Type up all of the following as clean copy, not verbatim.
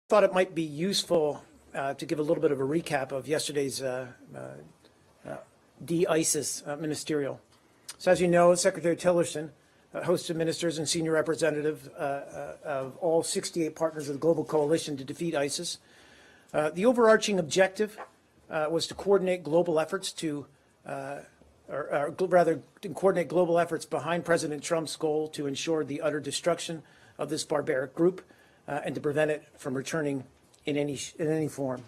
thought it might be useful to give a little bit of a recap of yesterday's de-ISIS ministerial. So as you know, Secretary Tillerson hosted ministers and senior representatives of all 68 partners of the global coalition to defeat ISIS. The overarching objective was to coordinate global efforts coordinate global efforts behind President Trump's goal to ensure the utter destruction of this barbaric group and to prevent it from returning in any form.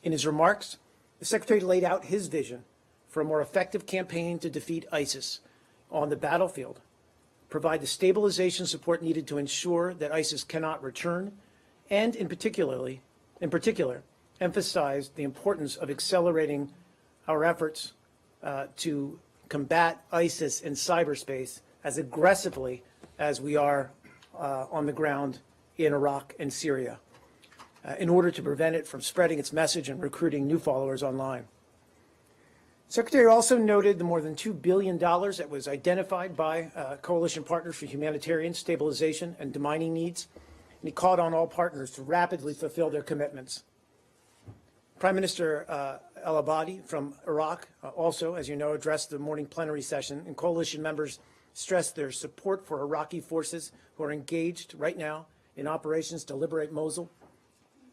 In his remarks, the Secretary laid out his vision for a more effective campaign to defeat ISIS on the battlefield, provide the stabilization support needed to ensure that ISIS cannot return, and in particular, emphasize the importance of accelerating our efforts to combat ISIS in cyberspace as aggressively as we are on the ground in Iraq and Syria, in order to prevent it from spreading its message and recruiting new followers online. Secretary also noted the more than $2 billion that was identified by coalition partners for humanitarian stabilization and demining needs, and he called on all partners to rapidly fulfill their commitments. Prime Minister al-Abadi from Iraq also, as you know, addressed the morning plenary session, and coalition members stressed their support for Iraqi forces who are engaged right now in operations to liberate Mosul,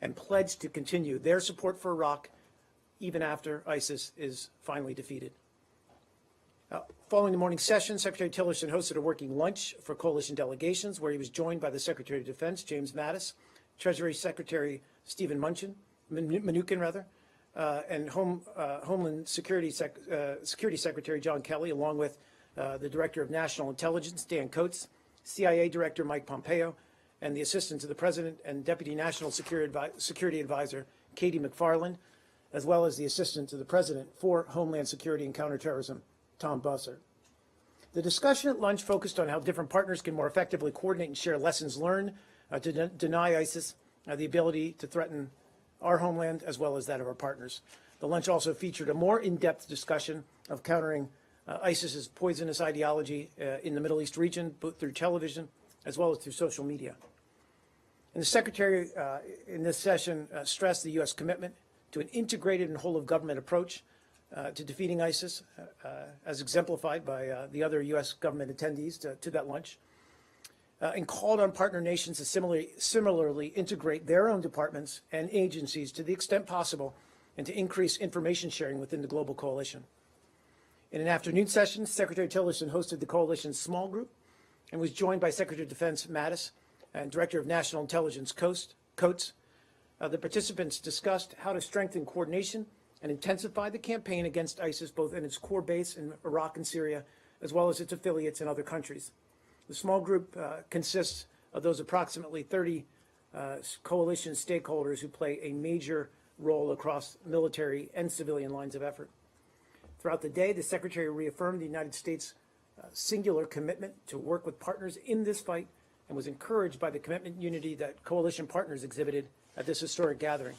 and pledged to continue their support for Iraq even after ISIS is finally defeated. Following the morning session, Secretary Tillerson hosted a working lunch for coalition delegations where he was joined by the Secretary of Defense, James Mattis, Treasury Secretary Stephen Mnuchin, and Homeland Security Secretary John Kelly, along with the Director of National Intelligence, Dan Coates, CIA Director Mike Pompeo, and the Assistant to the President and Deputy National Security Advisor Katie McFarland, as well as the Assistant to the President for Homeland Security and Counterterrorism, Tom Bussert. The discussion at lunch focused on how different partners can more effectively coordinate and share lessons learned to deny ISIS the ability to threaten our homeland as well as that of our partners. The lunch also featured a more in-depth discussion of countering ISIS's poisonous ideology in the Middle East region, both through television as well as through social media. And the Secretary in this session stressed the U.S. commitment to an integrated and whole-of-government approach to defeating ISIS, as exemplified by the other U.S. government attendees to that lunch, and called on partner nations to similarly integrate their own departments and agencies to the extent possible and to increase information sharing within the global coalition. In an afternoon session, Secretary Tillerson hosted the coalition's small group and was joined by Secretary of Defense Mattis and Director of National Intelligence Coates. The participants discussed how to strengthen coordination and intensify the campaign against ISIS, both in its core base in Iraq and Syria, as well as its affiliates in other countries. The small group consists of those approximately 30 coalition stakeholders who play a major role across military and civilian lines of effort. Throughout the day, the Secretary reaffirmed the United States' singular commitment to work with partners in this fight and was encouraged by the commitment and unity that coalition partners exhibited at this historic gathering.